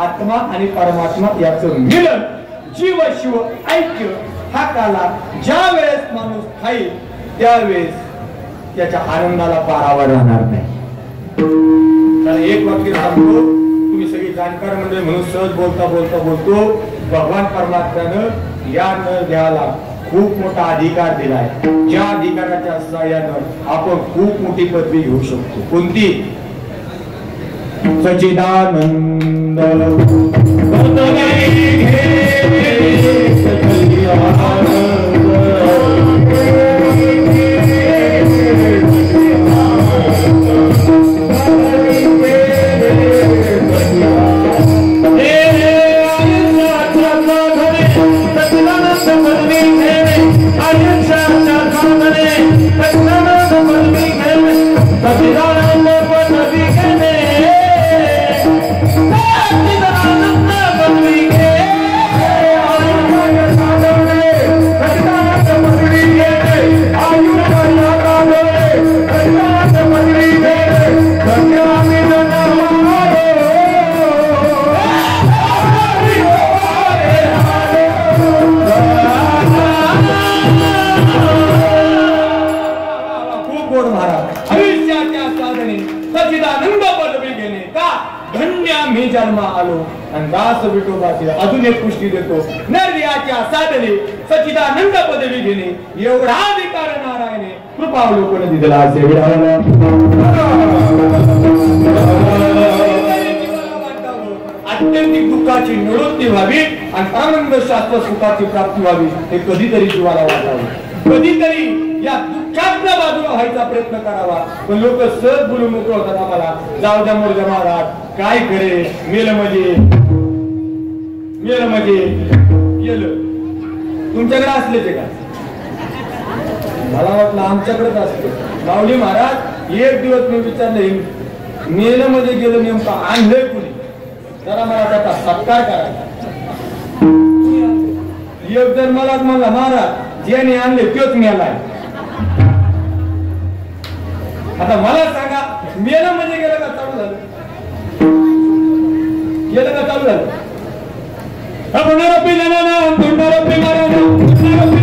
आत्मा आणि परमात्मा याचं मिलन जीव शिव ऐक्य हा काला ज्या वेळेस माणूस खाईल त्यावेळेस त्याच्या आनंदाला पारावर राहणार नाही. तर एक वाक्य सांगतो, तुम्ही सगळी जाणकार मंडळी म्हणून सहज बोलतो भगवान परमात्म्यानं या नद्याला खूप मोठा अधिकार दिलाय. ज्या अधिकाराच्या सहाय्यानं आपण खूप मोठी पदवी घेऊ शकतो. कोणती? सच्चिदानंद अजून एक पुष्टी देतो. नर्याच्या साधने सच्चिदानंद पदवी घेणे एवढा अधिकार नारायणे कृपावलोकन दिला असे. अत्यंतिक दुःखाची निवृत्ती व्हावी आणि आनंद शास्त्र सुखाची प्राप्ती व्हावी हे कधीतरी जीवाला वाटावे. कधीतरी या दुःखातल्या बाजूला व्हायचा प्रयत्न करावा. पण लोक सहज बोलून मोकळ होतात, आम्हाला जाऊ द्या मोर महाराज काय करे मेल म्हणजे गेलं. तुमच्याकडे असले ते का? मला वाटलं आमच्याकडेच असते. माऊली महाराज एक दिवस मी विचारले मेल मध्ये गेलं नेमकं आणलंय कुणी, जरा मला त्याचा सत्कार करायचा. एक जण मलाच म्हणला महाराज ज्याने आणले तोच मेलाय. आता मला सांगा मेल मध्ये गेलं का चालू झालं? गेलं का चालू झालं? पुनरपि जननम पुनरपि मरणम पुनरपि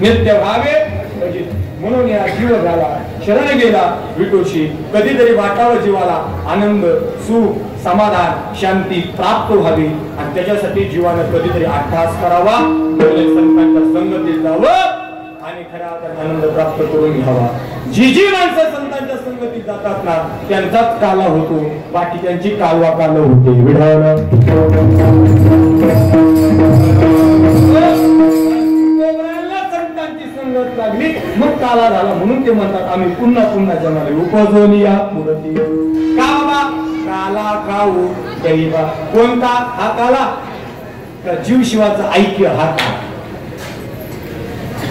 नित्य भावे म्हणून या जीव झाला शरण गेला विटोशी. कधीतरी वाटावं जीवाला आनंद सुख समाधान शांती प्राप्त व्हावी आणि त्याच्यासाठी जीवानं कधीतरी अट्टहास करावा, संतांच्या संगतीत जावं आणि खऱ्या अर्थाने आनंद प्राप्त करून घ्यावा. जी माणसं संतांच्या संगतीत जातात ना त्यांचाच काला होतो, बाकी त्यांची कालवा काल होते. लागली मग काला झाला म्हणून ते म्हणतात आम्ही पुन्हा पुन्हा जन्माला उपजोनिया पुरती. का बाबा काला खाऊ दैवा कोणता? हा काला का जीव शिवाचा ऐक्य हा काला.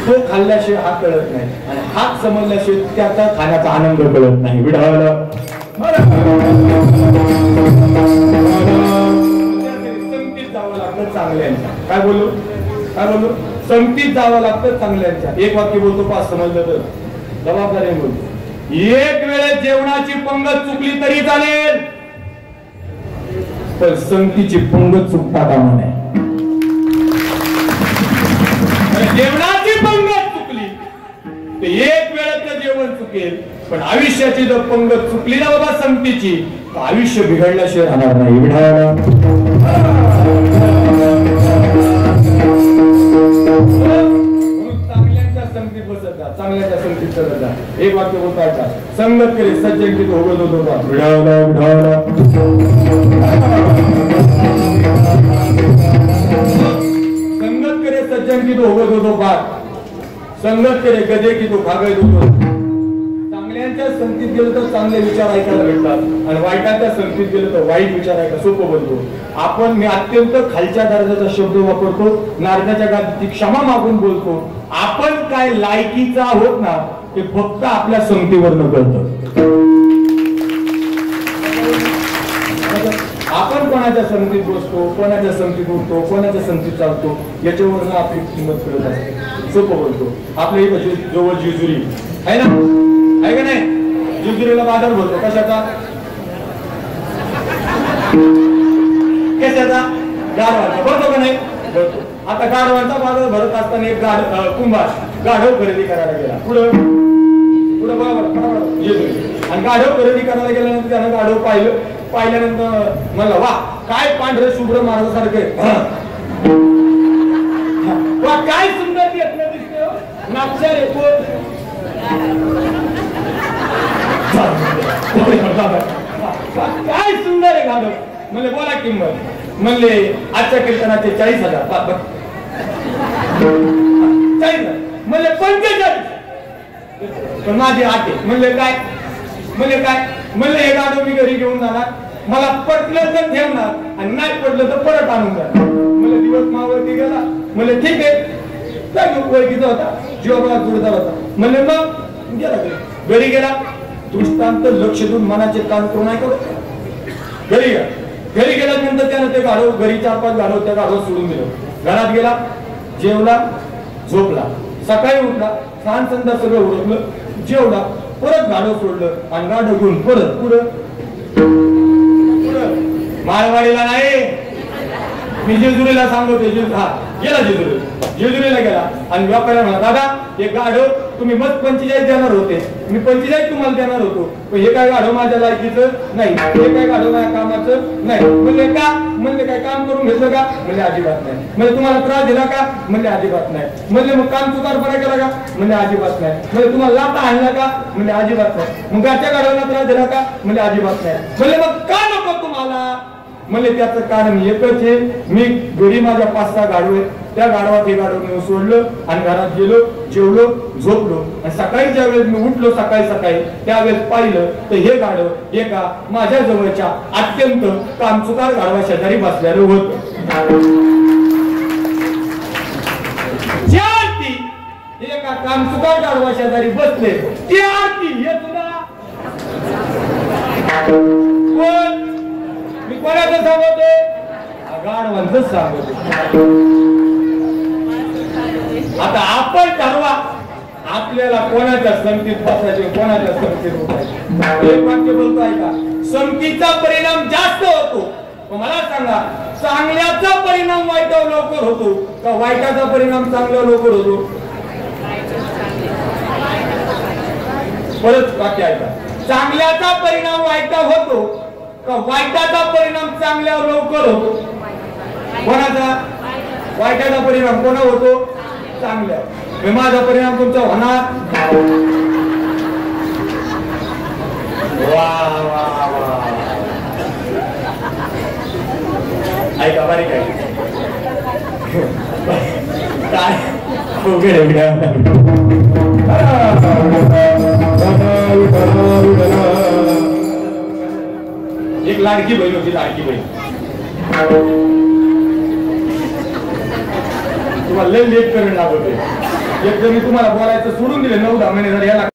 तो खाल्ल्याशिवाय हा कळत नाही आणि हात समजल्याशिवाय त्याचा खाण्याचा आनंद कळत नाही. विढावलं संगतीत जावं लागतं चांगल्यांच्या. काय बोलू संगतीत जावं लागतं चांगल्यांच्या. एक वाक्य बोलतो, पाच समजलं तर जबाबदारी बोलतो. एक वेळेस जेवणाची पंगत चुकली तरी चालेल, पण संगतीची पंगत चुकता कामा नये. जेवणाची पंगत चुकली तर एक वेळेचं जेवण चुकेल, पण आयुष्याची जर पंगत चुकली ना बाबा संगतीची, तर आयुष्य बिघडल्याशिवाय राहणार नाही. चांगल्याच्या संगतीत बसत जा, चांगल्याच्या संगतीत चलत जा. एक वाक्य बोलता संगत केली सज्जन की होगत होतो का संगत करे सज्जन की तो होगत होतो बात, संगत करे गदे की तो खागत होतो. चांगल्यांच्या संगतीत गेलं तर चांगले विचार ऐकायला भेटतात, आणि वाईटाच्या संगतीत गेलं तर वाईट विचार ऐकायला सोपं बनतो. मी अत्यंत खालच्या दर्जाचा शब्द वापरतो, नारदाच्या गादीची क्षमा मागून बोलतो. आपण काय लायकीचा आहोत ना, ते फक्त आपल्या संगतीवरनं कळतं. आपण कोणाच्या संगतीत बसतो, कोणाच्या संगतीत उठतो, कोणाच्या संगतीत चालतो, याच्यावरून आपली किंमत करत असते. सोपं बोलतो. आपल्या इथे जवळ जेजुरी आहे ना, आहे का नाही? जेजुरीला बाजार बोलतो कशाचा? कशाचा? गाढवाचा. भरतो का नाही? भरतो. आता गाढवांचा बाजार भरत असताना एक कुंभार गाढव खरेदी करायला गेला. पुढं बरोबर जेजुरी. आणि गाढव खरेदी करायला गेल्यानंतर त्यानं गाढव पाहिल्यानंतर म्हणलं, वा काय पांढरे शुभ्र माणसासारखे, वा काय सुंदर दिसते, नागशा रे काय सुंदर आहे गाढव. म्हणले बोला किंमत. म्हणले आजच्या कीर्तनाचे 40,000. 40,000. म्हणले 45. पण माझी आटे. म्हणले काय? म्हणले काय? म्हणले हे गाडो मी घरी घेऊन जाणार, मला पटलं तर ठेवणार, आणि नाही पटलं तर परत आणून जाणार. म्हणले दिवस मावळती गेला. म्हणले ठीक आहे, ओळखीचा होता, जीवाला जुळता होता. म्हणले मग गेला घरी गेला. दृष्टांत लक्ष देऊन मनाचे काम करून नाही करत. घरी गेल्यानंतर त्यानं ते गाढव, घरी 4-5 गाढव त्या गाढव सोडून दिलं. घरात गेला, जेवला, झोपला. सकाळी उठला, स्नान संध्या सगळं उरकलं, जेवला, परत गाढव सोडलं, आणि गाढव घेऊन परत पुढं माळवाडीला नाही, मी जेजुरीला सांगतो. गेला जेजुरीला गेला, आणि व्यापाऱ्याला म्हणा, दादा एक गाढव तुम्ही मत 45 देणार होते, मी 45 तुम्हाला देणार होतो, पण हे काय गाढव माझ्या लायकीचं नाही, हे काय गाढव माझ्या कामाचं नाही. म्हणले का? म्हणले काय काम करून घेतलं का? म्हणले अजिबात नाही. म्हणजे तुम्हाला त्रास दिला का? म्हणले अजिबात नाही. म्हणले मग काम चुकारपणा केला का? म्हणले अजिबात नाही. म्हणजे तुम्हाला लाथा आणला का? म्हणले अजिबात नाही. मग घरच्या गाढवाला त्रास दिला का? म्हणले अजिबात नाही. म्हणले मग का नको तुम्हाला? म्हणले त्याचं कारण एकच आहे, मी घरी माझ्या 5-6 गाढव आहेत, त्या गाढवात हे गाढव नेऊन सोडलं, आणि घरात गेलो, जेवलो, झोपलो, आणि सकाळी ज्या वेळेस मी उठलो सकाळी त्यावेळेस पाहिलं तर हे गाढव एका माझ्या जवळच्या अत्यंत कामचुकार गाढवा शेजारी बसलेलं होतं. ज्या आरती एका कामचुकार गाढवा शेजारी बसले, ती आरती हे सुद्धा कोण? मी कोणाचं सांगतोय? गाढवांचं सांगतोय. आता आपण ठरवा आपल्याला कोणाच्या संगतीत बसायचे, कोणाच्या संगतीत उठायचे. एक वाक्य बोलतो ऐका, संगतीचा परिणाम जास्त होतो. मला सांगा, चांगल्याचा परिणाम वाईटावर लवकर होतो का वाईटाचा परिणाम चांगल्यावर लवकर होतो? परत वाक्य ऐका, चांगल्याचा परिणाम वाईटावर होतो का वाईटाचा परिणाम चांगल्यावर लवकर होतो? कोणाचा? वाईटाचा परिणाम कोणा होतो? चांगल्यावर. माझा परिणाम तुमचा होणार? वा वा वा. ऐका बारीक आहे काय एक लाडकी बहीण होती, लाडकी बहीण. तुम्हाला लय लेट करून लागत. एकदा मी तुम्हाला बोलायचं सोडून दिले, 9-10 महिने झाले.